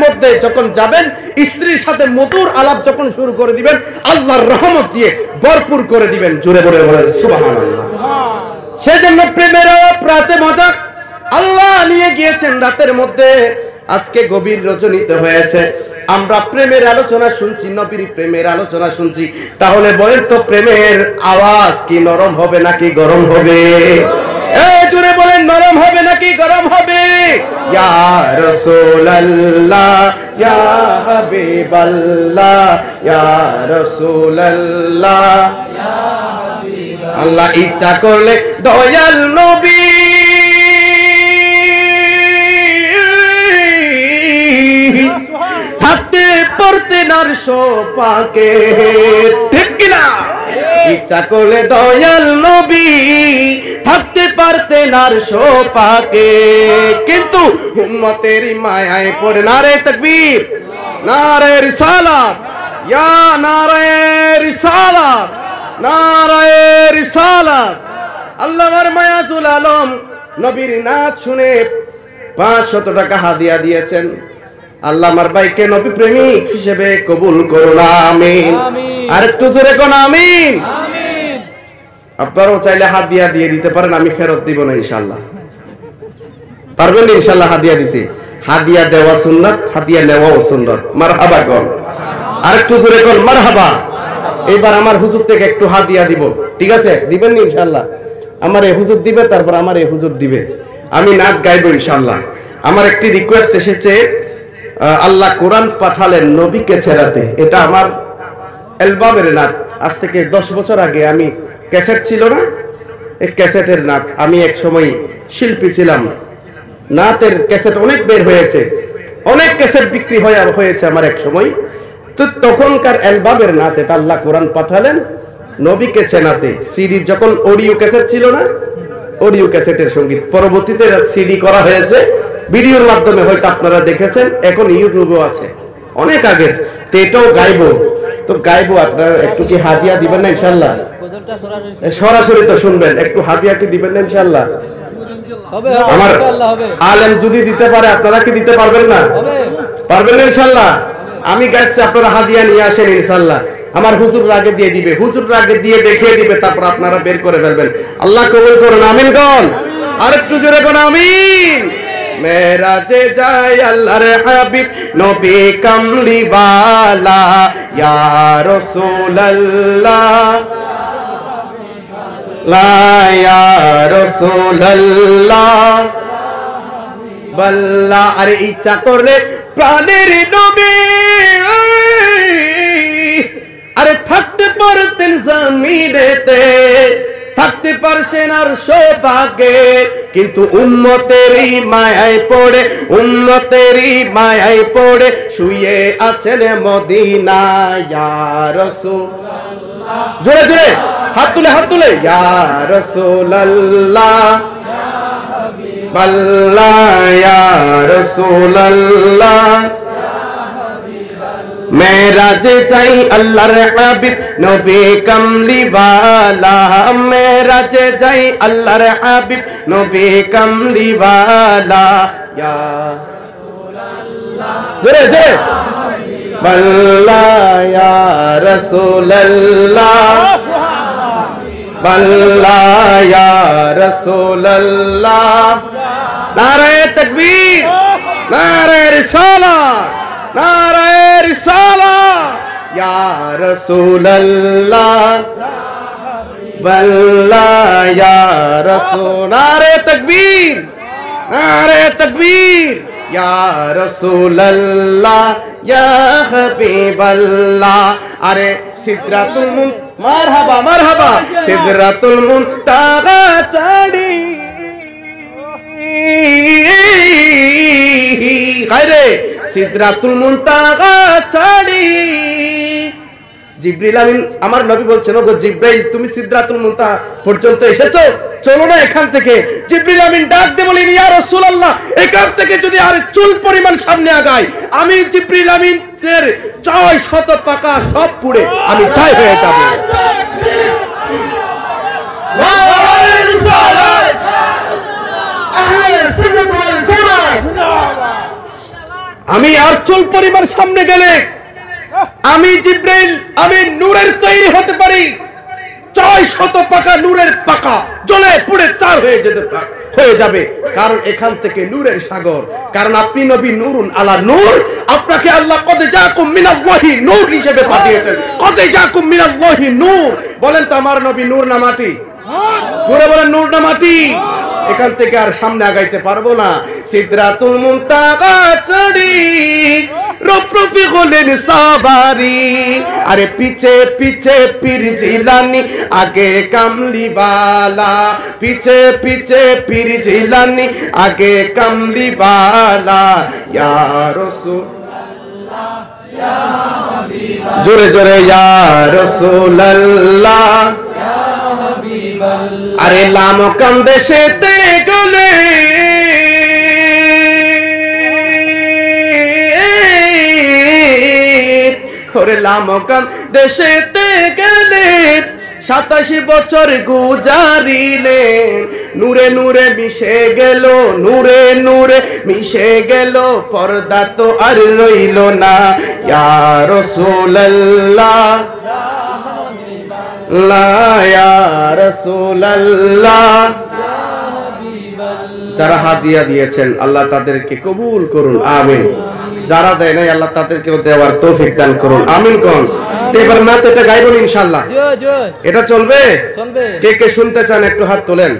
মধ্যে যখন যাবেন, স্ত্রীর সাথে মধুর আলাপ যখন শুরু করে দিবেন, আল্লাহর রহমত দিয়ে ভরপুর করে দিবেন। জোরে বলে বলেন সুবহানাল্লাহ। সেজন্য প্রেমের রাতে মজা আল্লাহ নিয়ে গিয়েছেন রাতের মধ্যে। আজকে গভীর রজনীতে হয়েছে, আমরা প্রেমের আলোচনা শুনছি, নবীর প্রেমের আলোচনা শুনছি। তাহলে বলেন তো, প্রেমের আওয়াজ কি নরম হবে নাকি গরম হবে? জোরে বলেন, নরম হবে নাকি গরম হবে? ইয়া রাসূলুল্লাহ, ইয়া হাবিবাল্লাহ, ইয়া রাসূলুল্লাহ, ইয়া হাবিবাল্লাহ। আল্লাহ ইচ্ছা করলে দয়াল নবী থাকতে পারতেন আরশ পাকে, ঠিক কিনা? ইচ্ছা করলে দয়াল নবী থাকতে পারতেন আরশ পাকে, কিন্তু উম্মতের মায়ায় পড়ে। নারে তাকবীর, নারে রিসালাত, ইয়া নারে রিসালাত, নারে রিসালাত। আল্লাহর মায়াজুল আলম নবীর নাচ শুনে 500 টাকা হাদিয়া দিয়েছেন। আল্লাহ আমার ভাইকে নবী প্রেমিক হিসেবে কবুল করুন, আমিন। আর একটু জোরে কোন আমিন। আপনারাও চাইলে হাদিয়া দিয়ে দিতে পারেন, আমি ফেরত দিব না ইনশাআল্লাহ। পারবেন ইনশাআল্লাহ হাদিয়া দিতে? হাদিয়া দেওয়া সুন্নাত, হাদিয়া নেওয়াও সুন্নাত। মারহাবা কোন, আর একটু জোরে কোন মারহাবা। এইবার আমার হুজুর থেকে একটু হাদিয়া দিব, ঠিক আছে? দিবেন না ইনশাআল্লাহ? আমার এই হুজুর দিবে, তারপর আমার এই হুজুর দিবে, আমি নাচ গাইবো ইনশাআল্লাহ। আমার একটি রিকোয়েস্ট এসেছে, আল্লাহ কোরআন পাঠালেন নবীকে ছেড়াতে, এটা আমার অ্যালবামের নাত। আজ থেকে 10 বছর আগে আমি ক্যাসেট ছিল না, এই ক্যাসেটের নাত। আমি এক সময় শিল্পী ছিলাম, নাতের ক্যাসেট অনেক বের হয়েছে, অনেক ক্যাসেট বিক্রি হয়েছে আমার এক সময়। তো তখনকার অ্যালবামের নাত এটা, আল্লাহ কোরআন পাঠালেন নবীকে ছেড়াতে। সিডি যখন অডিও ক্যাসেট ছিল না, অডিও ক্যাসেটের সঙ্গীত, পরবর্তীতে সিডি করা হয়েছে, ভিডিওর মাধ্যমে হয়তো আপনারা দেখেছেন, এখন ইউটিউবেও আছে, অনেক আগের। তো এটাও গাইবো, তো গাইবো। আপনারা একটু কি হাদিয়া দিবেন না ইনশাআল্লাহ? সরাসরি তো শুনবেন, একটু হাদিয়া কি দিবেন না ইনশাআল্লাহ? আমার আলেম যদি দিতে পারে, আপনারা কি দিতে পারবেন না? পারবেন না ইনশাআল্লাহ? আমি গাইছি, আপনারা হাদিয়া নিয়ে আসেন ইনশাআল্লাহ। আমার হুজুর আগে দিয়ে দিবে, হুজুর আগে দিয়ে দেখিয়ে দিবে, তারপর আপনারা বের করে ফেলবেন। আল্লাহ কবুল করুন, আমিন কোন। আর একটু জোরে কোন আমিন। মেরাজে যায় আল্লাহর হাবিব নবী কামলিওয়ালা, ইয়া রাসূলুল্লাহ, লা ইয়া রাসূলুল্লাহ বল্লা। আরে ইচ্ছা করলে প্রাণের নবী আরে থাকতে পারতেন জমিনেতে, থাকতে পারছেন আর সৌভাগ্যে, কিন্তু উম্মতেরই মায়ায় পড়ে, উম্মতেরই মায়ায় পড়ে শুয়ে আছেন মদিনায়। ইয়া রাসূলুল্লাহ, জোরে জোরে হাত তুলে, হাত তুলে, ইয়া রাসূলুল্লাহ, ইয়া হাবিবাল্লাহ, ইয়া রাসূলুল্লাহ, মেরাজে যাই আল্লাহর হাবিব নবী কামলিওয়ালা, মেরাজে যাই আল্লাহর হাবিব নবী কামলিওয়ালা, ইয়া রাসূলুল্লাহ, জোরে জোরে বল্লা, ইয়া রাসূলুল্লাহ, বল্লা, ইয়া রাসূলুল্লাহ। নারে তাকবীর, নারে রিসালাত, নারে রিসালাত, ইয়া রাসূলুল্লাহ, বল্লা, ইয়া রাসূল। নারে তাকবীর, নারে তাকবীর, ইয়া রাসূলুল্লাহ, ইয়া হাবিবাল্লাহ। আরে সিদরাতুল মারহাবা, মারহাবা, সিদরাতুল মুনতাহা চাড়ি, হায়রে সিদরাতুল মুনতাহা ছাড়ি। জিবরিল আমিন আমার নবী বলছেন, ওগো জিবরাইল, তুমি সিদরাতুল মুনতাহা পর্যন্ত এসেছো, চলো না এখান থেকে। জিবরিল আমিন ডাক দিয়ে বলেন, ইয়া রাসূলুল্লাহ, এখান থেকে যদি আর চুল পরিমাণ সামনে আগাই, আমি জিবরিল আমিনের 600 পাকা সব পুড়ে আমি ছাই হয়ে যাব। আমি আরচুল পরিবার সামনে গেলে আমি জিব্রাইল, আমি নূরের তৈরি হতে পারি, 600 পাকা নূরের পাকা জ্বলে পুড়ে চার হয়ে যাবে, কারণ এখান থেকে নূরের সাগর। কারণ আপনি নবী নূরুন আলা নূর, আপনাকে আল্লাহ কদ জাকুম মিনাল্লাহি নূর হিসেবে পাঠিয়েছেন। কদ জাকুম মিনাল্লাহি নূর। বলেন তো আমার নবী নূর না মাটি? জোরে বলেন নূর না মাটি? এখান থেকে আর সামনে আগাইতে পারবো না। সিদরাতুল মুনতাহা চড়ি রূপরূপী হলেন সাবারি, আরে পিছে পিছে পীর জিলানি আগে কামলিওয়ালা, পিছে পিছে পীর জিলানি আগে কামলিওয়ালা, ইয়া রাসূলুল্লাহ ইয়া হাবিবাল্লাহ, জোরে জোরে ইয়া রাসূলুল্লাহ ইয়া হাবিবাল্লাহ। আরে লামকাম দেশেতে গেলে ওরে লামকাম দেশেতে গেলে 87 বছর গুজারিলেন, নূরে নূরে মিশে গেল, নূরে নূরে মিশে গেল, পর্দা তো আর রইল না। ইয়া রাসূলুল্লাহ ইয়া রাসূলুল্লাহ। যারা হাদিয়া দিয়েছেন আল্লাহ তাদেরকে কবুল করুন, আমিন। যারা দেয় নাই আল্লাহ তাদেরকেও দেওয়ার তৌফিক দান করুন, আমিন কোন। এবার না তো এটা গাইবো ইনশাআল্লাহ, এটা চলবে? কে কে শুনতে চান একটু হাত তোলেন।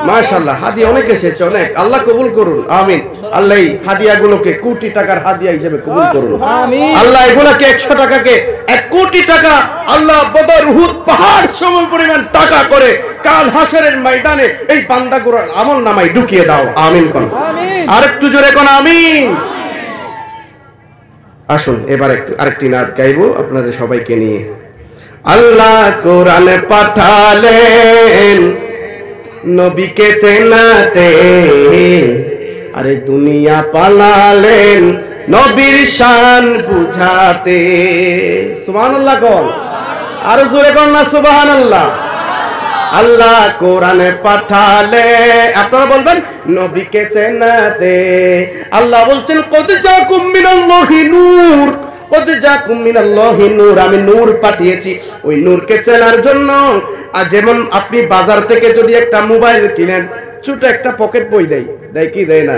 মাশাআল্লাহ, হাদিয়া অনেক এসেছে, অনেক। আল্লাহ কবুল করুন, আমিন। আল্লাহ এই হাদিয়াগুলোকে কোটি টাকার হাদিয়া হিসেবে কবুল করুন, আমিন। আল্লাহ এগুলোকে 100 টাকাকে 1 কোটি টাকা, আল্লাহ বদর উহুদ পাহাড় সম পরিমাণ টাকা করে কাল হাশরের ময়দানে এই বান্দাগুলোর আমলনামায় ঢুকিয়ে দাও, আমিন কোন। আরেকটু জোরে কোন আমিন। আসুন এবার আরেকটি নাত গাইবো আপনাদের সবাইকে নিয়ে। আল্লাহ কোরআন পাঠালেন নবীকে চেনাতে, আরে দুনিয়া পালালেন নবীর শান বুঝাতে। সুবহানাল্লাহ কোন, আরো জোরে কোন না সুবহানাল্লাহ। আল্লাহ কোরআনে পাঠালে, আপনারা বলবেন নবীকে চেনাতে। আল্লাহ বলছেন কদ জাকুম মিনাল্লাহি নূর, কদ জাকুম মিনাল্লাহি নূর, আমি নূর পাঠিয়েছি ওই নূরকে চেনার জন্য। আর যেমন আপনি বাজার থেকে যদি একটা মোবাইল কিনেন, ছোট একটা পকেট বই দেয়, দেয় কি দেয় না,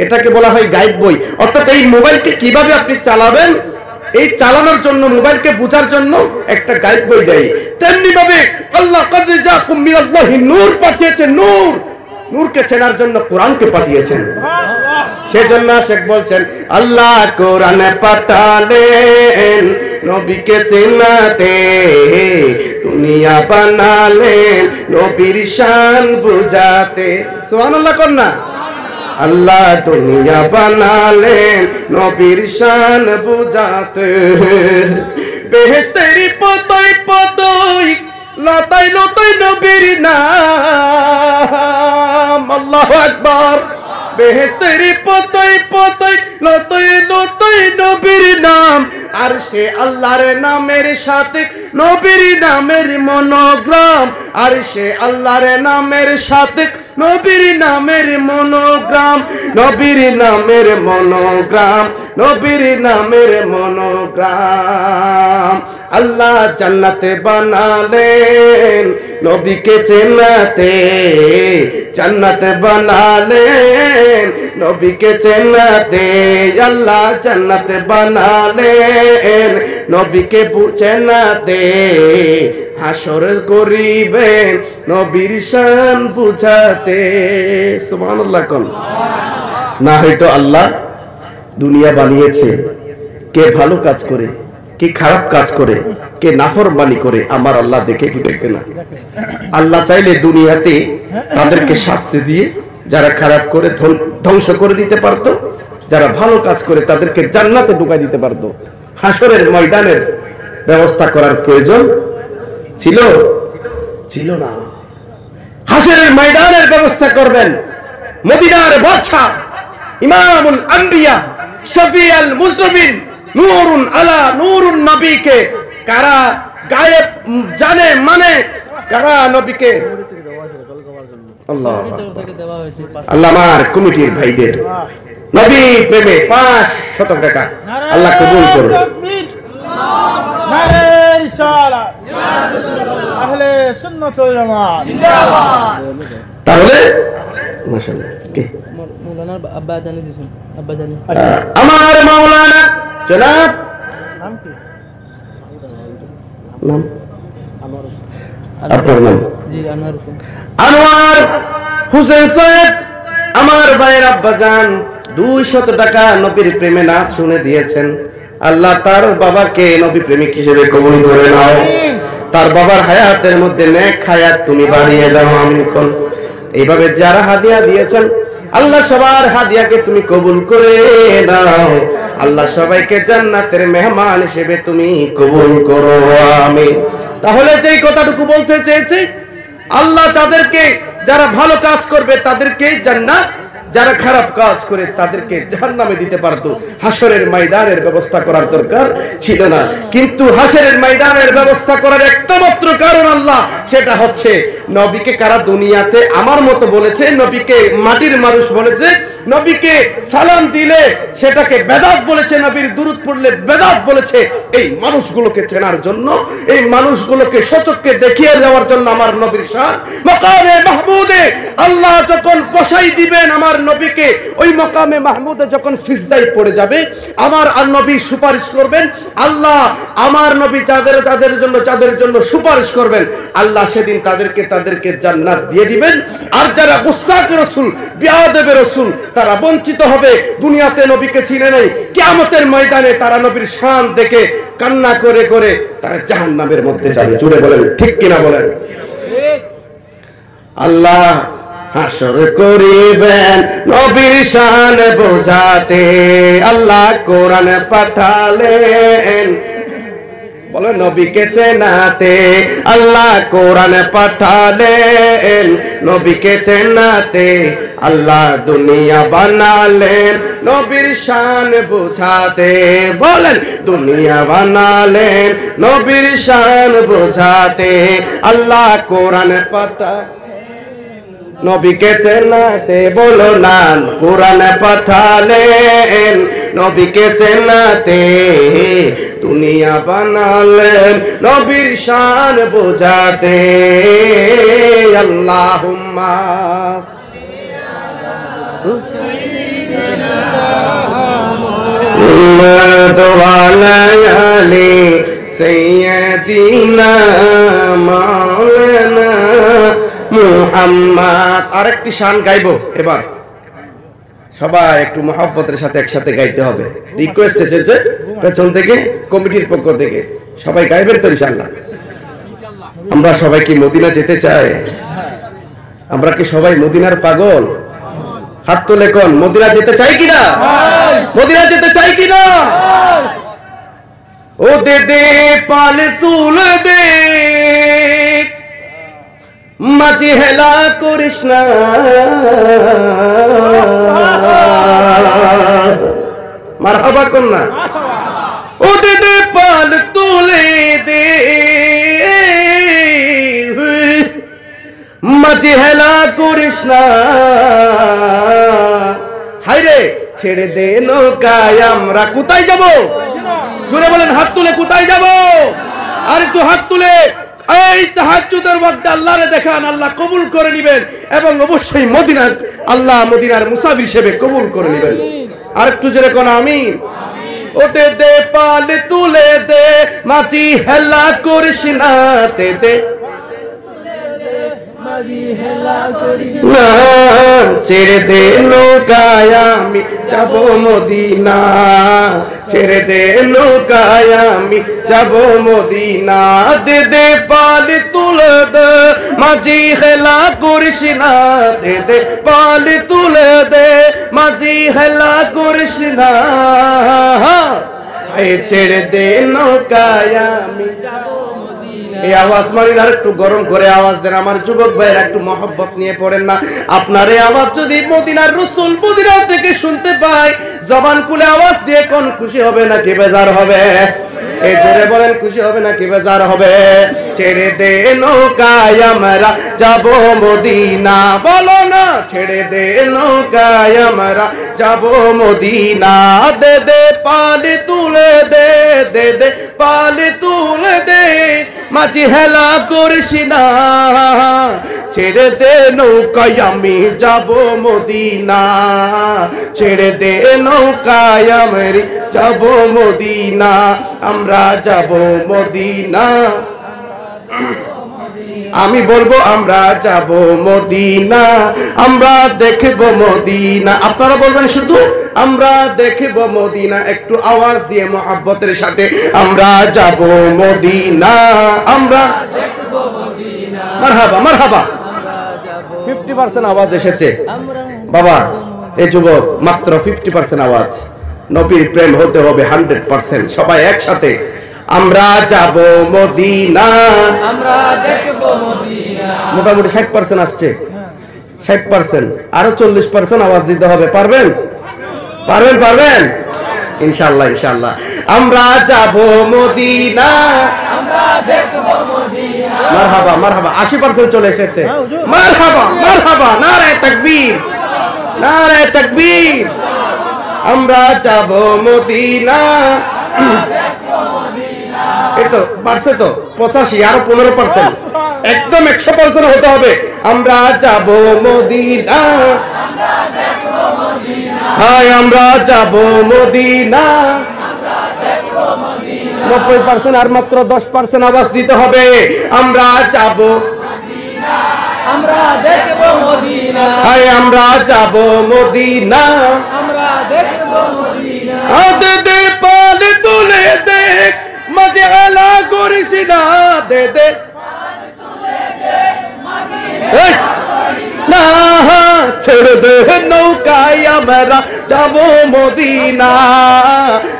এটাকে বলা হয় গাইড বই। অর্থাৎ এই মোবাইলকে কিভাবে আপনি চালাবেন, এই চালানোর জন্য, মোবাইলকে বোঝার জন্য একটা গাইড বই দেয়। তেমনি ভাবে আল্লাহ কদ জাকুম মিনাল্লাহি নূর পাঠিয়েছেন, নূর, নূরকে চেনার জন্য কোরআনকে পাঠিয়েছেন। সেজন্য শেখ বলছেন আল্লাহ কোরআনে পাঠালেন নবীকে চেনাতে, দুনিয়া বানালেন নবীর শান বুঝাতে। সুবহানাল্লাহ কোন না। আল্লাহ দুনিয়া বানালেন নবীর শান বুঝাতে, বেহেশতের পতই পতই লতাই লতাই নবীর নাম, আল্লাহু আকবার। বেহেশতের পতই পতই লতাই লতাই নবীর নাম, আর সে আল্লাহর নামের সাথে নবীর নামের মনোগ্রাম, আর সে আল্লাহর নামের সাথে নবীর নামের মনোগ্রাম, নবীর নামের মনোগ্রাম, নবীর নামের মনোগ্রাম। আল্লাহ জান্নাতে বানালেন নবীকে চেনাতে, জান্নাতে বানালেন নবীকে চেনাতে। আল্লাহ জান্নাতে বানালেন নবীকে চেনাতে, হাসর করিবেন নবীর শান বুঝাতে। সুবহানাল্লাহ কোন না। হয়তো আল্লাহ দুনিয়া বানিয়েছে, কে ভালো কাজ করে, কে খারাপ কাজ করে, কে নাফরমানি করে, আমার আল্লাহ দেখে কি দেখে না? আল্লাহ চাইলে দুনিয়াতে তাদেরকে শাস্তি দিয়ে যারা খারাপ করে ধ্বংস করে দিতে পারতো, যারা ভালো কাজ করে তাদেরকে জান্নাতে ঢুকাই দিতে পারতো। হাসরের ময়দানের ব্যবস্থা করার প্রয়োজন ছিল? ছিল না। হাসরের ময়দানের ব্যবস্থা করবেন মদিনার বাদশা ইমামুল আম্বিয়া শফিউল মুজরিমিন নূরুন আলা নূরুন, নবীকে কারা গায়েব জানে মানে, কারা নবীকে। আল্লাহ আল্লাহ আমার কমিটির ভাইদের নবী প্রেমে 500 টাকা আল্লাহ কবুল করুন। নারে রিসালাত আহলে সুন্নাত ওয়াল জামাত জিন্দাবাদ। তাহলে মাশাআল্লাহ কি মৌলানা আব্বা জানি দিছেন, আব্বা জানি আমার মাওলানা জনাব নাম কি? নাম আপনার নাম? জি আনোয়ার হোসেন। আনোয়ার হোসেন সাহেব আমার ভাইয়ের আব্বাজান 200 টাকা নবীর প্রেমে নাচ শুনে দিয়েছেন। আল্লাহ তার বাবাকে নবী প্রেমিক হিসেবে কবুল করে নাও। তার বাবার হায়াতের মধ্যে নেক হায়াত তুমি বাড়িয়ে দাও, আমিন কোন। এইভাবে যারা হাদিয়া দিয়েছেন আল্লাহ সবার হাদিয়াকে তুমি কবুল করে নাও। আল্লাহ সবাইকে জান্নাতের মেহমান হিসেবে তুমি কবুল করো, আমিন। তাহলে যেই কথাটুকু বলতে চেয়েছি, আল্লাহ যাদেরকে যারা ভালো কাজ করবে তাদেরকে জান্নাত, যারা খারাপ কাজ করে তাদেরকে জাহান্নামে দিতে পারতো। হাসরের ময়দানের ব্যবস্থা করার দরকার ছিল না, কিন্তু হাসরের ময়দানের ব্যবস্থা করার একটা মাত্র কারণ আল্লাহ, সেটা হচ্ছে নবীকে কারা দুনিয়াতে আমার মতো বলেছে, নবীকে মাটির মানুষ বলেছে, নবীকে সালাম দিলে সেটাকে বেদাত বলেছে, নবীর দুরূদ পড়লে বেদাত বলেছে। এই মানুষগুলোকে চেনার জন্য, এই মানুষগুলোকে সচক্ষে দেখিয়ে দেওয়ার জন্য আমার নবীর শান মাকামে মাহমুদে আল্লাহ যখন বসাই দিবেন আমার নবীকে, ওই মাকামে মাহমুদে যখন সিজদায় পড়ে যাবে আমার আর নবী সুপারিশ করবেন। আল্লাহ আমার নবী যাদের জন্য সুপারিশ করবেন, আল্লাহ সেদিন তাদেরকে জান্নাত দিয়ে দিবেন। আর যারা গুস্তাখ রাসূল, বেয়াদব রাসূল, তারা বঞ্চিত হবে, দুনিয়াতে নবীকে চিনে নেই, কিয়ামতের ময়দানে তারা নবীর শান দেখে কান্না করে করে তারা জাহান্নামের মধ্যে যাবে। জুড়ে বলেন ঠিক কিনা বলেন। আল্লাহ হাসর করিবেন নবীর শান বোঝাতে, আল্লাহ কোরআন পাঠালেন বলে নবীকে চেনাতে, আল্লাহ কোরআন পাঠালেন নবীকে চেনাতে, আল্লাহ দুনিয়া বানালেন নবীর শান বোঝাতে। বলেন দুনিয়া বানালেন নবীর শান বোঝাতে, আল্লাহ কোরআন পাঠালেন নবীকে চেনাতে। বলো না কোরআন পাঠালেন নবীকে চেনাতে, দুনিয়া বানালেন নবীর শান বোঝাতে। আল্লাহুম্মা আলি সাইয়্যিদিনা মাওলানা মুহাম্মদ। আরেকটি শান গাইবো এবার, সবাই একটু মহব্বতের সাথে একসাথে গাইতে হবে। রিকোয়েস্ট এসেছে পেছন থেকে, কমিটির পক্ষ থেকে, সবাই গাইবেন তো ইনশাআল্লাহ। আমরা সবাই কি মদিনা যেতে চাই? আমরা কি সবাই মদিনার পাগল? হাত তুলে কোন মদিনা যেতে চাই কিনা? মদিনা যেতে চাই কিনা? ও দে দে পাল তুলে দে, মাঝি হেলা করিস না, মারহাবা কন্যা। ও দে দে পাল তুলে দে, মাঝি হেলা করিস না। হায়রে ছেড়ে দে নৌকায় আমরা কোথায় যাব? জোরে বলেন হাত তুলে কোথায় যাব? আর একটু হাত তুলে এই তাহাজ্জুদের ওয়াক্তে আল্লাহরে দেখান, আল্লাহ কবুল করে নেবেন এবং অবশ্যই মদিনার আল্লাহ মদিনার মুসাফির হিসেবে কবুল করে নেবেন। আর একটু জোরে কোন আমিন। ও দে দে পাল তুলে দে, মাঝি হেলা করিস না, দে দে না, ছেড়ে দে নৌকায় আমি যাব মদিনা, ছেড়ে দে নৌকায় আমি যাব মদিনা। দে দে পাল তুলে দে, মাঝি হেলা করিস না, দে দে পাল তুলে দে, মাঝি হেলা করিস না। ছেড়ে দে নৌকায় আমি। এই আওয়াজ মানেন আর একটু গরম করে আওয়াজ দেন আমার যুবক ভাইরা, একটু মহব্বত নিয়ে পড়েন না। আপনার এই আওয়াজ যদি মদিনার রাসূল মদিনা থেকে শুনতে পায়, জবান খুলে আওয়াজ দিয়ে কোন খুশি হবে নাকি বেজার হবে? এই জোরে বলেন খুশি হবে নাকি বেজার হবে? ছেড়ে দে নৌকায় আমরা যাব মদিনা, বলো না ছেড়ে দে নৌকায় আমরা যাব মদিনা। দে দে পালে তুলে দে, দে দে পালে তুলে দে, মাঝি হেলা করিস না, ছেড়ে দে নৌকায় আমি যাব মদিনা, ছেড়ে দে নৌকায় আমি যাব মদিনা, আমরা যাব মদিনা। আমি বলবো আমরা যাব মদিনা, আমরা দেখব মদিনা। আপনারা বলবেন শুধু আমরা দেখব মদিনা, একটু আওয়াজ দিয়ে মোহাব্বতের সাথে আমরা যাব মদিনা, আমরা দেখব মদিনা। মারহাবা মারহাবা। 50% আওয়াজ এসেছে বাবা। এই যুবক মাত্র 50% আওয়াজ। নবীর প্রেম হতে হবে 100%। সবাই একসাথে আমরা যাব মদিনা, আমরা দেখব মদিনা। মোটামুটি 60% আসছে, 60%। আরো 40% আওয়াজ দিতে হবে। পারবেন পারবেন পারবেন ইনশাআল্লাহ ইনশাআল্লাহ। আমরা যাব মদিনা, আমরা দেখব মদিনা। মারহাবা মারহাবা। 80% চলে এসেছে। মারহাবা মারহাবা। নারে তাকবীর নারে তাকবীর। আমরা যাব মদিনা। এই তো বাড়ছে তো 85, আরো 15%। একদম 100% হতে হবে। আমরা যাব মদিনা, হায় আমরা যাব মদিনা। 90%, আর মাত্র 10% আওয়াজ দিতে হবে। আমরা যাব মদিনা, আমরা দেখব মদিনা, হায় আমরা যাব মদিনা, আমরা দেখব মদিনা। দে দে পালে তুলে দে, মাঝে হেলা করিস না, দে দে না, ছেড়ে দে নৌকায় আমরা যাব মদিনা,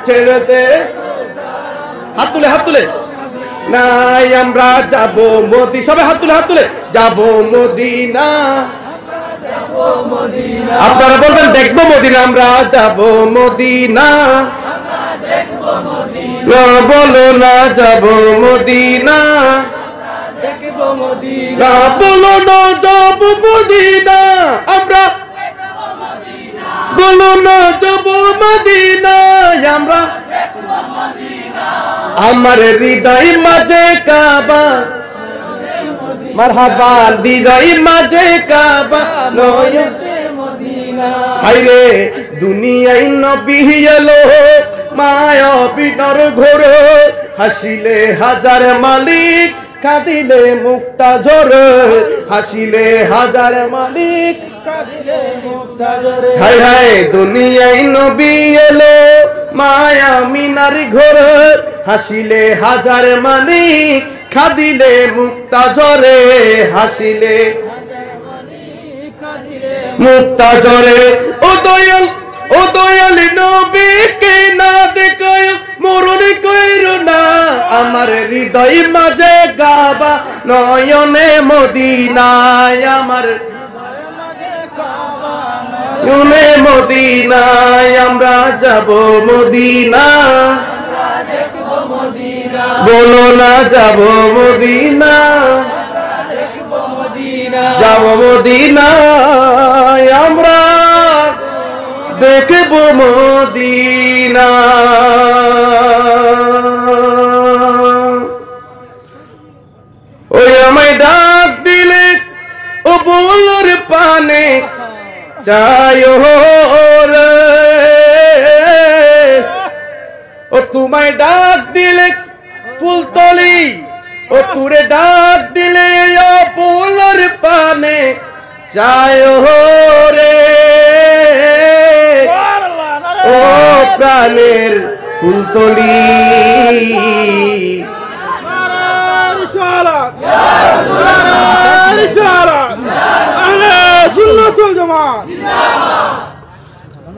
ছেড়ে দে। হাত তুলে হাত তুলে। নাই আমরা যাব মদিনা। সবাই হাত তুলে হাত তুলে। যাব মদিনা, আপনারা বলবেন দেখবো মদিনা, আমরা যাব মদিনা। বলো না যাব মদিনা, না বলো না যাব মদিনা, আমরা বলো না যাব মদিনা, আমরা আমার হৃদয় মাঝে কাবা, মারহাবা হৃদয় মাঝে কাবা নয়তে মদিনা। হায়রে দুনিয়ায় নবী এলো মায়াবিনার ঘোর, হাসিলে হাজার মালিক কাঁদিলে মুক্তা ঝর, হাসিলে হাজার মালিক কাঁদিলে মুক্তা ঝর। হায় হায় দুনিয়ায় নবী এলো মায়া মিনার ঘোর, হাসিলে হাজার মালিক কাঁদিলে মুক্তা ঝরে, হাসিলে মুক্তা ঝরে। ও দয়াল ও দয়াল নবীকে না দেখায় মরণ কইরো না, আমার হৃদয় মাঝে কাবা নয়নে মদিনায়, আমার নয়নে মদিনায় আমরা যাব মদিনা, বলো না যাব মদিনা, যাব মদিনায় আমরা দেখব মদিনা। ওই আমায় ডাক দিলে ও বলার পানে চায় রে, ও তোমায় ডাক দিলে ফুলতলি, ও তুরে ডাক দিলে ও বলার পানে চায় রে, ও প্রাণের ফুলতলি।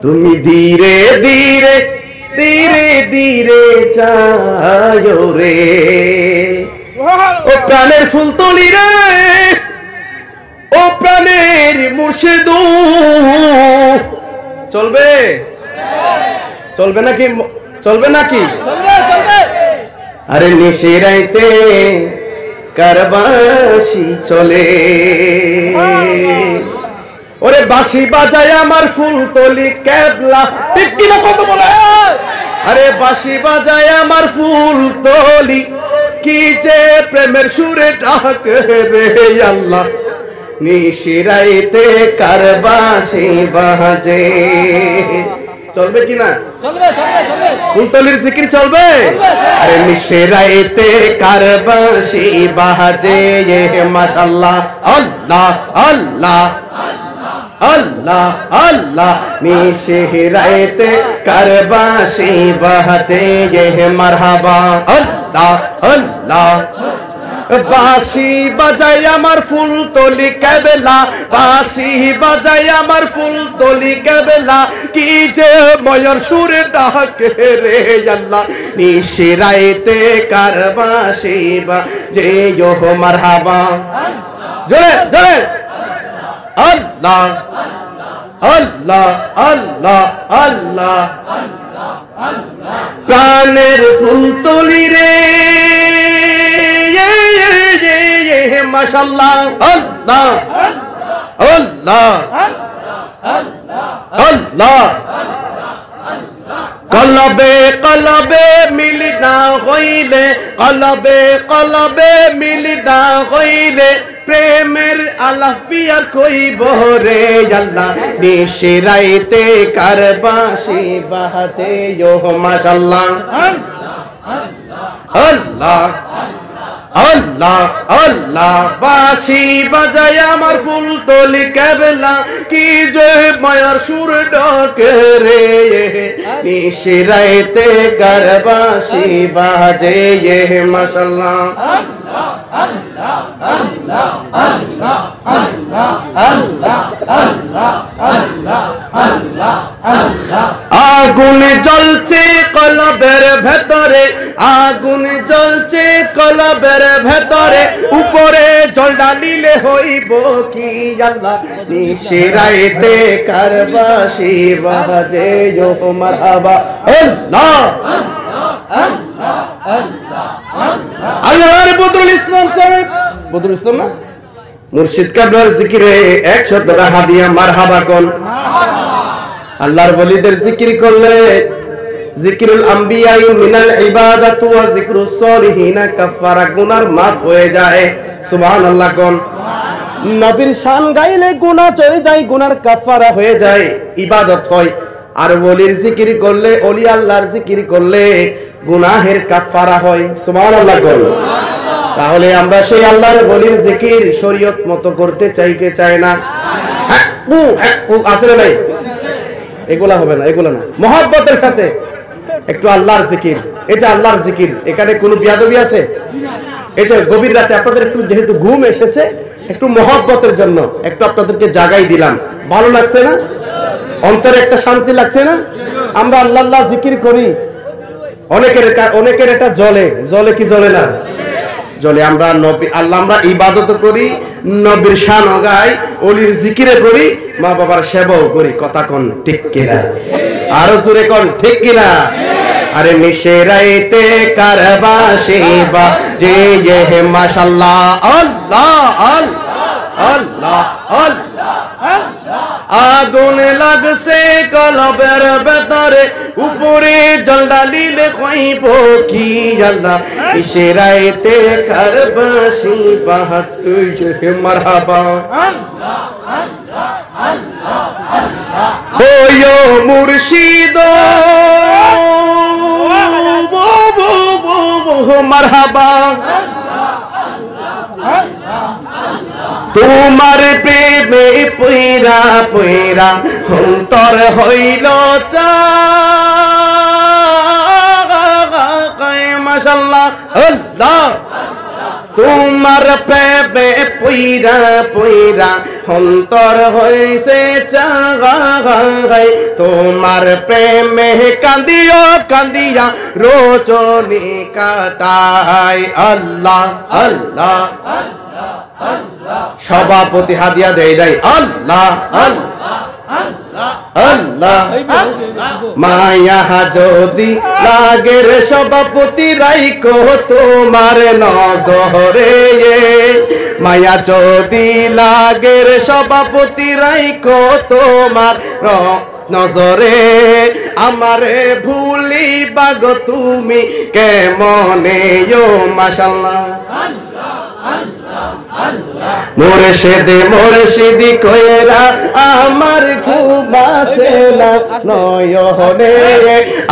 তুমি ধীরে ধীরে ধীরে ধীরে চায়ো রে, ও প্রাণের ফুলতলি রে, ও প্রাণের মুর্শিদ। চলবে চলবে নাকি? চলবে নাকি? আরে নিশিরাইতে কারবাসি চলে, ওরে বাঁশি বাজায় আমার ফুলতলি কেবলা, ঠিক কিনা কত বলে? আরে বাঁশি বাজায় আমার ফুলতলি, কি যে প্রেমের সুরে ডাকে রে আল্লাহ, নিশিরাইতে কারবাসি বাজে। চলবে কিনা? চলবে চলবে চলবে। ফুলতলির জিকির চলবে? আরে নিশিরাইতে কারবাসি বাজে, মাশাআল্লাহ, আল্লাহ আল্লাহ আল্লাহ আল্লাহ, নিশিরাইতে কারবাসি বাজে, মারহাবা, আল্লাহ আল্লাহ। বাঁশি বাজায় আমার ফুলতলি কেবলা, বাঁশি বাজায় আমার ফুলতলি কেবলা, কি যে ময়ূর সুরে ডাকে রে আল্লাহ, নিশিরাইতে কারবাসি বাজে, মারহাবা, জোরে জোরে, আল্লাহ আল্লাহ আল্লাহ আল্লাহ। প্রাণের ফুলতলি রে মাশাআল্লাহ, আল্লাহ আল্লাহ আল্লাহ। কলবে কলবে মিল না হইলে, কলবে কলবে মিল না হইলে, প্রেমের আলাফিয়ার কইব রে আল্লাহ, নিশিরাইতে কারবাসি বাজে, মাশাআল্লাহ, আল্লাহ আল্লাহ আল্লাহ। বাঁশি বাজায় আমার ফুলতলি কেবলা, কি যে মায়ার সুর ডাকে রে, নিশিরাইতে কারবাসি বাজে, মাশাআল্লাহ, আল্লাহ আল্লাহ আল্লাহ আল্লাহ আল্লাহ আল্লাহ আল্লাহ আল্লাহ আল্লাহ। আগুন জ্বলছে কলবের ভেতরে, আগুন জ্বলছে কলবের ভেতরে, উপরে জল ঢালিলে হইব কি আল্লাহ, নিশিরাইতে কারবাসি বাজে, মারহাবা, আল্লাহ আল্লাহ আল্লাহ। আল্লাহর বদরুল ইসলাম সাহেব, বদরুল ইসলাম না, মুর্শিদ কাবলার জিকিরে 100 টাকা হাদিয়া, মারহাবা কোন। আল্লাহর ওলিদের জিকির করলে, জিকিরুল আম্বিয়া মিনাল ইবাদাতু ওয়া যিকরুস সলিহিনা কাফারা, গুনার মাফ হয়ে যায়, সুবহানাল্লাহ কোন। নবীর শান গাইলে গুনাহ চলে যায়, গুনার কাফারা হয়ে যায়, ইবাদত হয়। আর ওলির জিকির করলে, ওলি আল্লাহর জিকির করলে গুনাহের কাফারা হয়, সুবহানাল্লাহ কোন। তাহলে আমরা সেই আল্লাহর ওলির জিকির শরীয়ত মতো করতে চাই কে চায় না? হ্যাঁ আসলে নাই, এগুলা হবে না, এগুলা না, মহব্বতের সাথে একটু আল্লাহর জিকির। এটা আল্লাহর জিকির, এখানে কোনো বিয়াদবি আছে? এটা গভীর রাতে আপনাদের একটু যেহেতু ঘুম এসেছে, একটু মহব্বতের জন্য একটু আপনাদেরকে জাগাই দিলাম, ভালো লাগছে না? অন্তরে একটা শান্তি লাগছে না? আমরা আল্লাহ আল্লাহ জিকির করি, অনেকের এটা জ্বলে, জ্বলে কি জ্বলে না? জ্বলে। আমরা নবী আল্লাহ আমরা ইবাদত করি, নবীর শান গাই, ওলির জিকিরে করি, মা বাবার সেবাও করি, কথা কোন ঠিক কিনা? আরো জোরে কোন ঠিক কিনা? আরে নিশিরাইতে কারবাসি বাজে, মাশাআল্লাহ, আল্লাহ আল্লাহ আল্লাহ। আগুন লাগছে কলবের ভেতরে, উপরে জল ঢালিলে হইব কি আল্লাহ, নিশিরাইতে কারবাসি বাজে, মারহাবা, ওয়ো মুর্শিদ মারহাবা, তোমার প্রেমে পইরা পইরা অন্তর হইল চায়, মাশাআল্লাহ, আল্লাহ। তোমার প্রেমে পইরা পইরা অন্তর হইছে চায়, তোমার প্রেমে কান্দিও কান্দিয়া রজনী কাটাই, আল্লাহ আল্লাহ। সভাপতি হাদিয়া দেয় নাই, আল্লাহ আল্লাহ আল্লাহ মায়া যদি লাগে রে সভাপতি রাইকো তোমার নজরে মায়া যদি লাগে রে সভাপতি রাইকো তোমার নজরে আমারে ভুলি বাগ তুমি কেমনে ও মাশাআল্লাহ মুর্শিদি কইরা আমার ঘুম আসে না নয়নে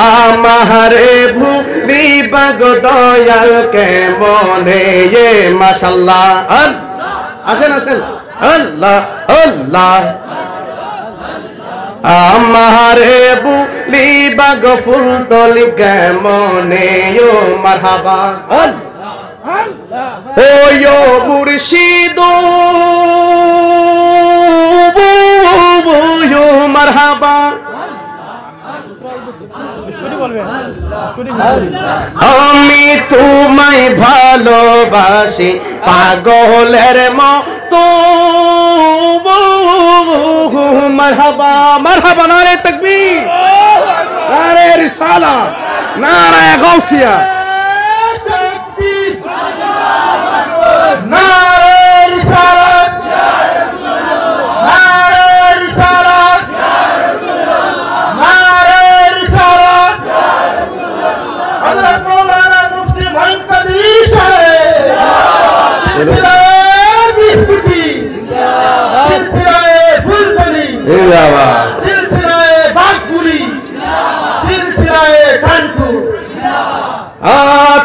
আমারে ভুলি বাগ দয়াল কেমনে মাশাআল্লাহ আসেন আসেন আল্লাহ আল্লাহ আমারে ভুলি বাগ ফুল তলি কেমনে মারহাবা ওয়ো মুর্শিদ ওয়ো মারহাবা আমি তোমায় ভালোবাসি পাগলের মতো মারহাবা মারহাবা নারে তাকবীর নারে রিসালাত নারে গাউসিয়া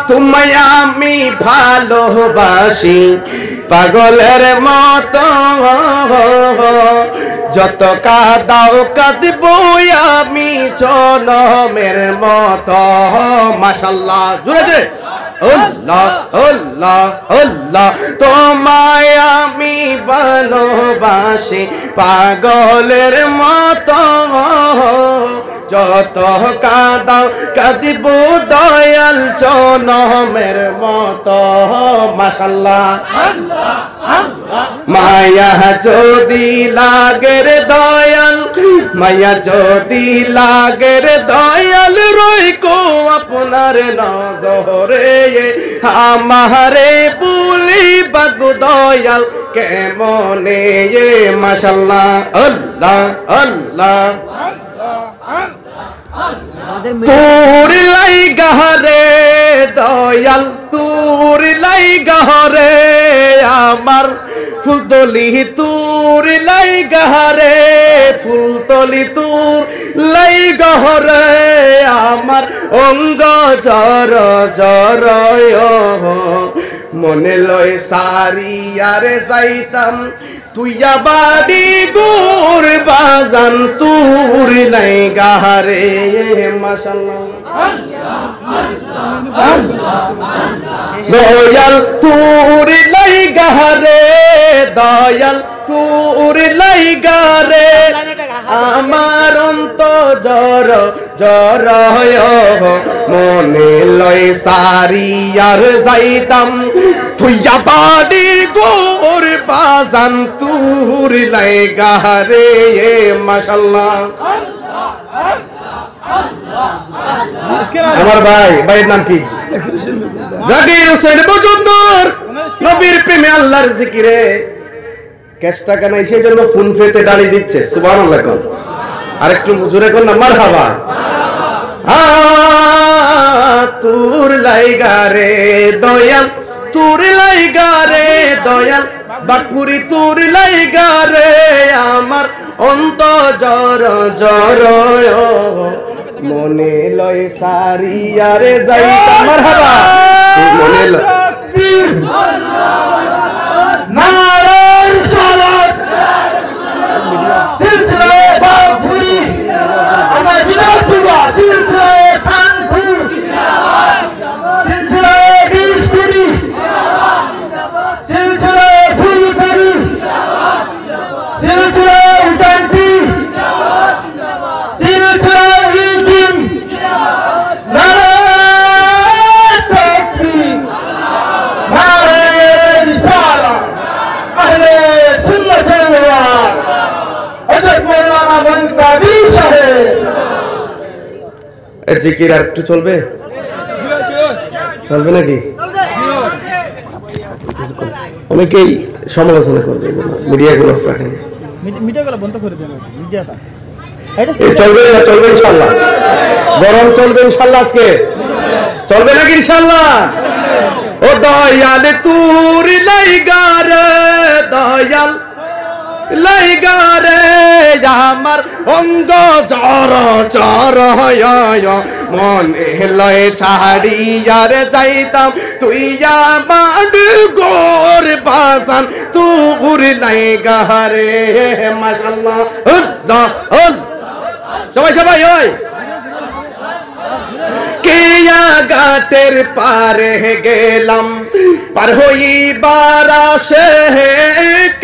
তোমায় আমি ভালোবাসি পাগলের মতো যত কাদাও কাঁদব আমি জনমের মতো মাশাআল্লাহ জোরে জোরে আল্লাহ আল্লাহ আল্লাহ তোমায় আমি ভালোবাসি পাগলের মতো যত কাদাও কাঁদিব দয়াল জনমের মতো মাশাআল্লাহ মায়া যদি লাগে রে দয়াল মায়া যদি লাগে রে দয়াল রইকো আপনার নজরে আমারে ভুলি বাগ দয়াল কেমনে মাশাআল্লাহ আল্লাহ আল্লাহ তোর লাইগা রে দয়াল তোর লাইগা রে আমার ফুলতলি তোর লাইগা রে ফুলতলি তোর লাইগা রে আমার অঙ্গ জর জর মনে লয় সারিয়ারে যাইতাম তুইয়া বাড়ি গোর বাজান তুর নাই গাহারে মাশাআল্লাহ দয়াল তুর লাই গাহারে দয়াল তুর লাই গারে আমার অন্ত জর জর মনে লয় সারিয়ার যাইতাম তুইয়া বাড়ি গোর বাজান তুর লাই গাহারে মাশাআল্লাহ আমার ভাই ভাইয়ের নাম কি জাকির হোসেন মজুমদার নবীর প্রেমে আল্লাহর জিকিরে ক্যাশ টাকা নাই সেই জন্য ফোন পেতে ডালি দিচ্ছে সুবহানাল্লাহ কোন আরেকটু জোরে কোন না মারহাবা তুর লাইগা রে দয়াল তুর লাইগা রে দয়াল বাটপুরি তুর লাইগা রে আমার অন্ত জর জর মনে লয় সারিয়ারে যাইতা মারহাবা মনে লয় নারার সালাত সিলসিলা বাপুরি আমার বিনাতুবা সিলসিলা খানপুর সিলসিলা বিস্কুটি সিলসিলা ফুলপুরি সিলসিলা উটান্তি সিলসিলা ইজিন নারার তাকবীর নারার রিসালাত জিকির আর একটু চলবে, চলবে নাকি? অনেকেই সমালোচনা করবে, মিডিয়াগুলো রাখেন, মিডিয়াগুলো বন্ধ করে দেন, মিডিয়াটা চলবে না? চলবে ইনশাল্লাহ, গরম চলবে ইনশাল্লাহ, আজকে চলবে নাকি ইনশাল্লাহ? ও দয়াল তুর লাইগার, দয়াল লাইগারে আমার অঙ্গ জর জর মনে লয় ছাড়িয়ার যাইতাম তুই আমার গোর বাসান তুর লাইগারে। মাশাআল্লাহ, সবাই সবাই ওই কেয়া ঘাটের পারে গেলাম, পার হইবার আসে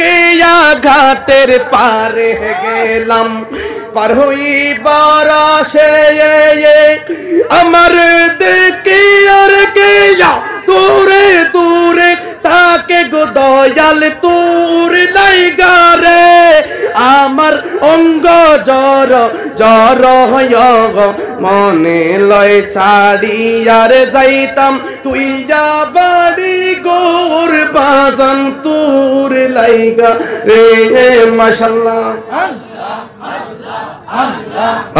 কেয়া ঘাটের পারে গেলাম, পার হইবার আসে আমার দেখে আর কেয়া তোরে তোরে তাকে গো দয়াল তোর লাইগারে আমার অঙ্গ জর জর মনে লয় ছাড়িয়ার যাইতাম তুই যা বাড়ি গোর বাজান তোর লাইগা রে। মাশাআল্লাহ,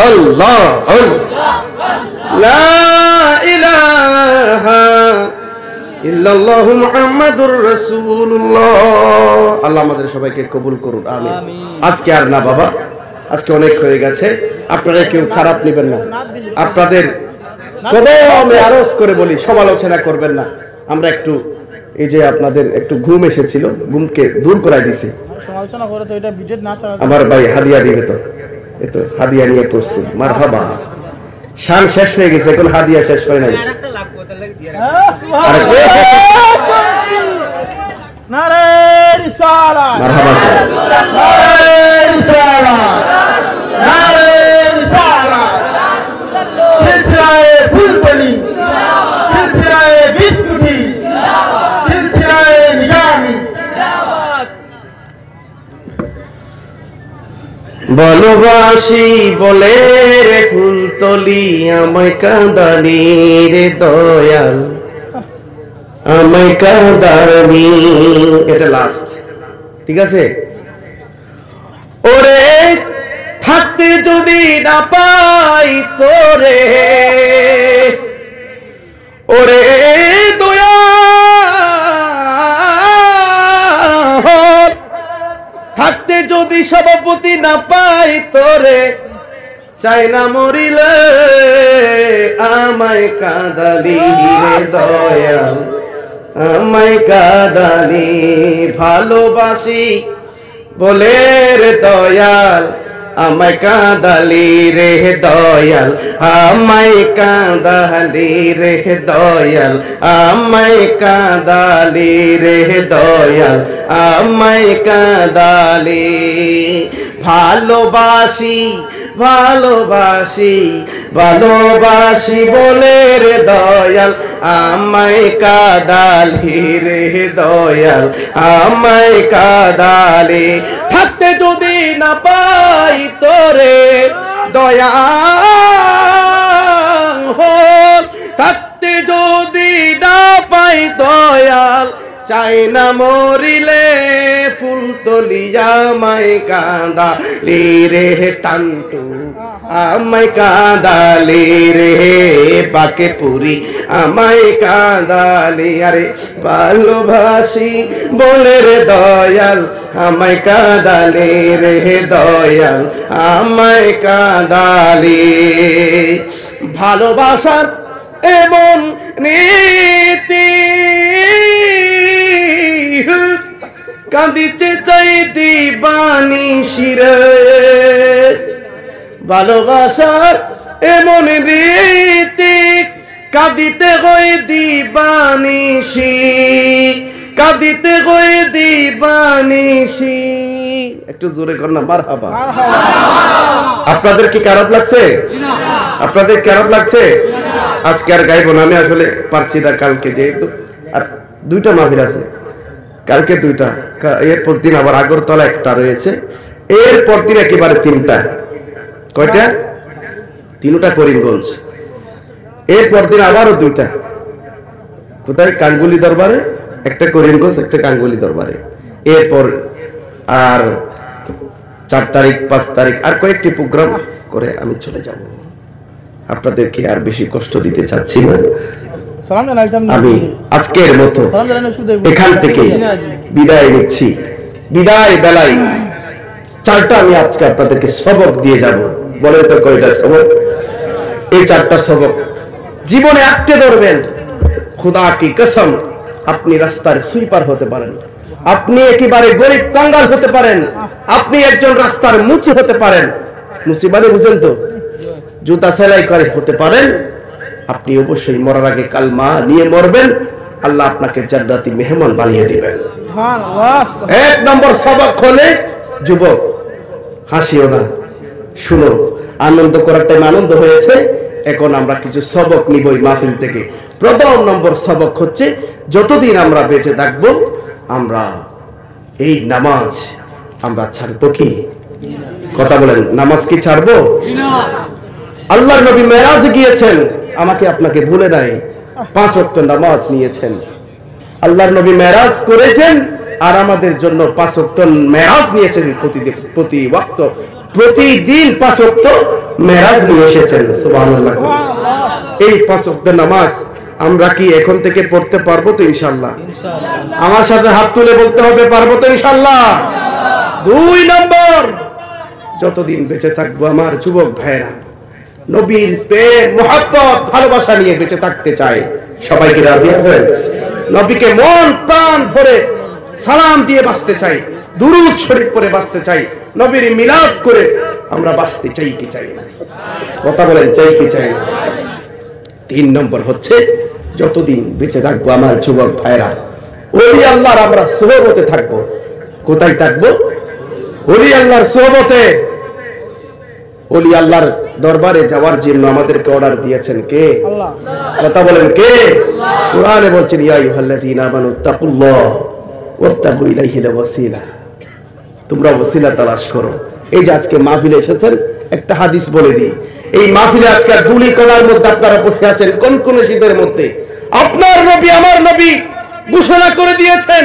আল্লাহ লা ইলাহা ইল্লাল্লাহু মুহাম্মাদুর রাসূলুল্লাহ। আল্লাহ আমাদের সবাইকে কবুল করুন, আমিন। আজকে আর না বাবা, আজকে অনেক হয়ে গেছে, আপনারা কেউ খারাপ নেবেন না, আপনাদের কদমে আরজ করে বলি সমালোচনা করবেন না। আমরা একটু এই যে আপনাদের একটু ঘুম এসেছিল, ঘুমকে দূর করাই দিছি। সমালোচনা করে তো এটা বিজেট না চালা, আমার ভাই হাদিয়া দিবে তো, এই তো হাদিয়া নিয়ে প্রস্তুত। মারহাবা, শান শেষ হয়ে গেছে, এখন হাদিয়া শেষ হয় নাই। নারে রিসালাত, মারহাবা, নারে রিসালাত, নারে রিসালাত, সিলসিলায়ে ফুলকলি, সিলসিলায়ে বিস্কুটি, সিলসিলায়ে নিজামি। ভালোবাসি বলে রে ফুলতলি আমায় কাঁদানি রে দয়াল, আমায় কাঁদানি। এটা লাস্ট, ঠিক আছে? ওরে থাকতে যদি না পাই তোরে, ওরে দয়াল থাকতে যদি সভাপতি না পাই তোরে, চাই না মরিলে আমায় কাঁদালি রে দয়াল, আমায় কাঁদালি। ভালোবাসি বলে রে দয়াল আমায় কাঁদালি রে দয়াল, আমায় কাঁদালি রে দয়াল, আমায় কাঁদালি রে দয়াল, আমায় কাঁদালি। ভালোবাসি ভালোবাসি ভালোবাসি বলে রে দয়াল আমায় কাঁদালি রে দয়াল, আমায় কাঁদালি। থাকতে যদি না পাই তোরে দয়াল, থাকতে যদি না পাই দয়াল, চাই না মরিলে ফুলতলি আমায় কাঁদালি রে টান্টু, আমায় কাঁদালি রে পাকে পুরি, আমায় কাঁদালি। আরে ভালোবাসি বলে রে দয়াল আমায় কাঁদালি রে দয়াল, আমায় কাঁদালি। ভালোবাসার এমন নীতি কাঁদিতে চাই দিবানি শিরে, ভালোবাসার এমন রীতি কাঁদিতে হয় দিবানিশি, কাঁদিতে হয় দিবানিশি। একটু জোরে কর না, মারহাবা। আপনাদের কি খারাপ লাগছে? আপনাদের খারাপ লাগছে? আজকে আর গাইব না, আমি আসলে পারছি না, কালকে যেহেতু আর দুইটা মাহফিল আছে, কালকে দুইটা, এরপর দিন আবার আগরতলা একটা রয়েছে, এরপর দিন একেবারে তিনটা। কয়টা? তিনটা করিমগঞ্জ। এরপর দিন আবারও দুইটা, কোথায়? কাঙ্গুলি দরবারে, একটা করিমগঞ্জ, একটা কাঙ্গুলি দরবারে। এরপর আর 4 তারিখ 5 তারিখ আর কয়েকটি প্রোগ্রাম করে আমি চলে যাব। আপনাদেরকে আর বেশি কষ্ট দিতে চাচ্ছি না। আমি আজকের মতো এখান থেকে বিদায় নিচ্ছি। বিদায় বেলায় 4টা আমি আজকে আপনাদেরকে সবক দিয়ে যাব। বলেন তো কয়টা সবক? এই 4টা সবক জীবনে আঁকতে ধরবেন। খুদা কি কসম, আপনি রাস্তার সুইপার হতে পারেন, আপনি একেবারে গরিব কাঙ্গাল হতে পারেন, আপনি একজন রাস্তার মুচি হতে পারেন। মুচি মানে বুঝেন তো, জুতা সেলাই করে হতে পারেন। আপনি অবশ্যই মরার আগে কালমা নিয়ে মরবেন, আল্লাহ আপনাকে জান্নাতি মেহমান বানিয়ে দিবেন। 1 নম্বর সবক হলে, যুবক হাসিও না, শুনো। আনন্দ করার টাইম আনন্দ হয়েছে, এখন আমরা কিছু সবক নিব এই মাহফিল থেকে। প্রথম নম্বর সবক হচ্ছে, যতদিন আমরা বেঁচে থাকবো আমরা এই নামাজ আমরা ছাড়বো কি? কথা বলেন, নামাজ কি ছাড়বো? আল্লাহর নবী মেরাজ গিয়েছেন, আমাকে আপনাকে ভুলে নাই, 5 ওয়াক্ত নামাজ নিয়েছেন। আল্লাহর নবী মেরাজ করেছেন আর আমাদের জন্য 5 ওয়াক্ত মেরাজ নিয়েছেন। প্রতি ওয়াক্ত প্রতিদিন 5 ওয়াক্ত মেরাজ নিয়ে এসেছেন। সুবহানাল্লাহ। এই 5 ওয়াক্ত নামাজ আমরা কি এখন থেকে পড়তে পারবো তো? ইনশাআল্লাহ। আমার সাথে হাত তুলে বলতে হবে, পারবো তো ইনশাআল্লাহ। 2 নম্বর, যতদিন বেঁচে থাকবো আমার যুবক ভাইরা নবীর প্রেম মহব্বত ভালোবাসা নিয়ে বেঁচে থাকতে চাই। সবাই কি রাজি আছেন? নবীকে মন প্রাণ ভরে সালাম দিয়ে বাঁচতে চাই, দুরূদ শরীফ পড়ে বাঁচতে চাই, নবীর মিলাদ করে আমরা বাঁচতে চাই কি চাই না? কথা বলেন, চাই কি চাই না? 3 নম্বর হচ্ছে, যতদিন বেঁচে থাকবো আমার যুবক ভাইরা ওলি আল্লাহর আমরা সোহবতে থাকবো। কোথায় থাকবো? ওলি আল্লাহর সোহবতে। ওলি আল্লাহর দরবারে যাওয়ার জন্য আমাদেরকে অর্ডার দিয়েছেন কে? আল্লাহ। কথা বলেন, কে? কোরআনে বলছেন, ইয়া আইয়ুহাল্লাযীনা আমানু তাকুল্লাহ ওয়াবতাগু ইলাইহিল ওয়াসিলা। তোমরা ওসিলা তালাশ করো। এই যে আজকে মাহফিলে এসেছেন, একটা হাদিস বলে দিই। এই মাহফিলে আজকে দুলি কণার মধ্যে আপনারা বসে আছেন, কোন কোন শীতের মধ্যে। আপনার নবী আমার নবী ঘোষণা করে দিয়েছেন,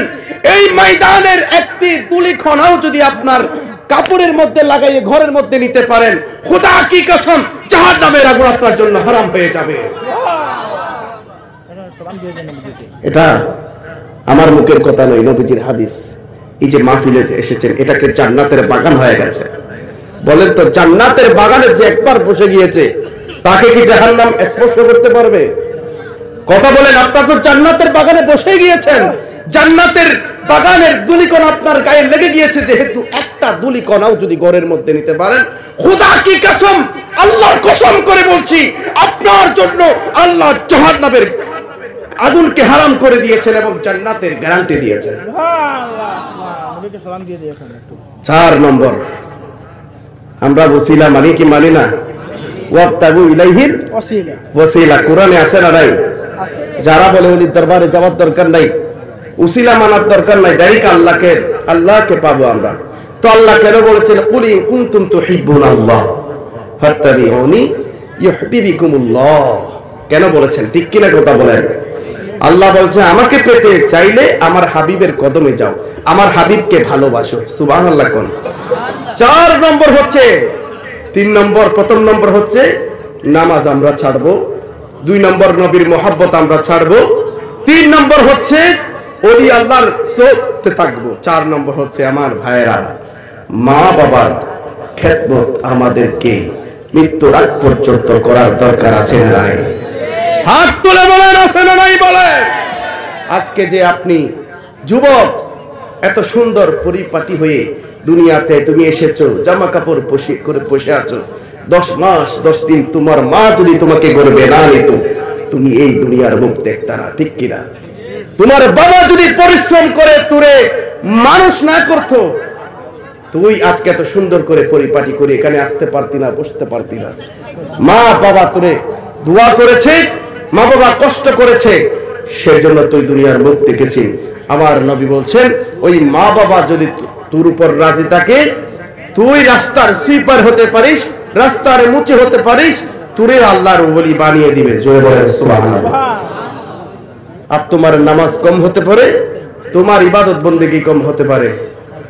এই ময়দানের একটি দুলি কণাও যদি আপনার কাপড়ের মধ্যে লাগাইয়ে ঘরের মধ্যে নিতে পারেন, খোদা কি কসম, জাহান্নামের আগুন আপনার জন্য হারাম হয়ে যাবে। এটা আমার মুখের কথা নয়, নবীজির হাদিস। এই যে মাহফিলে এসেছেন, এটাকে জান্নাতের বাগান হয়ে গেছে। বলেন তো, জান্নাতের বাগানে যে একবার বসে গিয়েছে তাকে কি জাহান্নাম স্পর্শ করতে পারবে? কথা বলেন, আপনারা তো জান্নাতের বাগানে বসে গিয়েছেন, জান্নাতের বাগানের দুলিকণ আপনার গায়ে লেগে গিয়েছে। যেহেতু একটা দুলিকণাও যদি ঘরের মধ্যে নিতে পারেন, খোদা কি কসম, আল্লাহর কসম করে বলছি, আপনার জন্য আল্লাহ জাহান্নামের আগুনকে হারাম করে দিয়েছেন এবং জান্নাতের গ্যারান্টি দিয়েছেন। 4 নম্বর, আমরা ওসিলা মানি কি মানি না? ওয়াবতাগু ইলাইহিল ওয়াসিলা কোরআনে আছে না নাই? যারা বলে ওলির দরবারে যাওয়ার দরকার নাই, উসিলা মানার দরকার নাই, ডাইরেক্ট আল্লাহকে পাবো আমরা। তো আল্লাহ কেন বলেছেন, কুল ইন কুনতুম তুহিব্বুনাল্লাহ ফাত্তাবিউনি ইউহিব্বুকুমুল্লাহ? কেন বলেছেন? ঠিক কিনা কথা বলেন। আল্লাহ বলছে, আমাকে পেতে চাইলে আমার হাবিবের কদমে যাও, আমার হাবিবকে ভালোবাসো। সুবহানাল্লাহ কোন। 4 নম্বর হচ্ছে, 3 নম্বর, প্রথম নম্বর হচ্ছে নামাজ আমরা ছাড়বো, 2 নম্বর নবীর মহব্বত আমরা ছাড়বো, 3 নম্বর হচ্ছে ওলি আল্লাহর সোহবতে থাকবো, 4 নম্বর হচ্ছে আমার ভাইরা মা বাবার খেদমত আমাদেরকে মৃত্যুর আগ পর্যন্ত করার দরকার আছে না নাই? হাত তুলে বলেন, আছে না নাই বলেন। আজকে যে আপনি যুবক এত সুন্দর পরিপাটি হয়ে দুনিয়াতে তুমি এসেছো, জামা কাপড় করে বসে আছো, 10 মাস 10 দিন তোমার মা যদি তোমাকে গর্বে না নিত, তুমি এই দুনিয়ার মুখ দেখতে না, ঠিক কিনা? তোমার বাবা যদি পরিশ্রম করে তোরে মানুষ না করতো, তুই আজকে এত সুন্দর করে পরিপাটি করে এখানে আসতে পারতি না, বসতে পারতি না। মা বাবা তোরে দোয়া করেছে, মা বাবা কষ্ট করেছে, সেজন্য তুই দুনিয়ার মুখ দেখেছি। আমার নবী বলছেন, ওই মা বাবা যদি তোর উপর রাজি থাকে, তুই রাস্তার সুইপার হতে পারিস, রাস্তার মুচি হতে পারিস, তোরে আল্লাহর ওলি বানিয়ে দিবে। জোরে বলেন সুবহানাল্লাহ। আর তোমার নামাজ কম হতে পারে, তোমার ইবাদত বন্দেগী কম হতে পারে,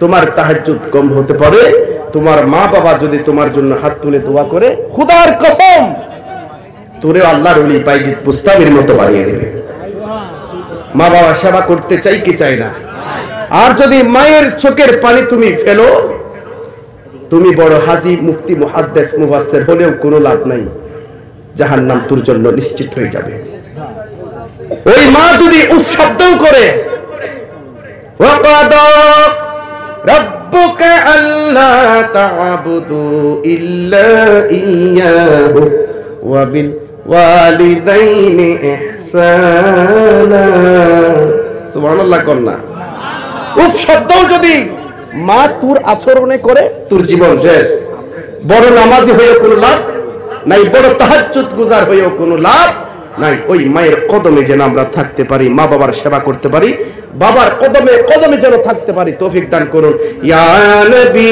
তোমার তাহাজ্জুদ কম হতে পারে, তোমার মা বাবা যদি তোমার জন্য হাত তুলে দোয়া করে, খোদার কসম তোরে আল্লাহর ওলি বাইজিদ বুস্তামির মতো বানিয়ে দিবে। মা বাবা সেবা করতে চাই কি চাই না? আর যদি মায়ের চোখের পানি তুমি ফেলো, তুমি বড় হাজী মুফতি মুহাদ্দিস মুফাসসির হলেও কোনো লাভ নাই, জাহান্নাম তোর জন্য নিশ্চিত হয়ে যাবে। ওই মা যদি উফ শব্দও করে, ওয়াকাদা রাব্বুকা আল্লা তা'বুদু ইল্লা ইয়্যাহু ওয়া বিল ওয়ালিদাইনি ইহসানা। সুবহানাল্লাহ কন্না। উফ শব্দও যদি মা তোর আচরণে করে, তোর জীবন শেষ। বড় নামাজি হয়েও কোনো লাভ নাই, বড় তাহাজ্জুদ গুজার হয়েও কোনো লাভ নাই। ওই মায়ের কদমে যেন আমরা থাকতে পারি, মা বাবার সেবা করতে পারি, বাবার কদমে কদমে যেন থাকতে পারি, তৌফিক দান করুন। ইয়া নবী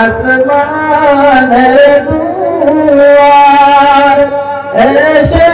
আসমানের দুয়ার এসে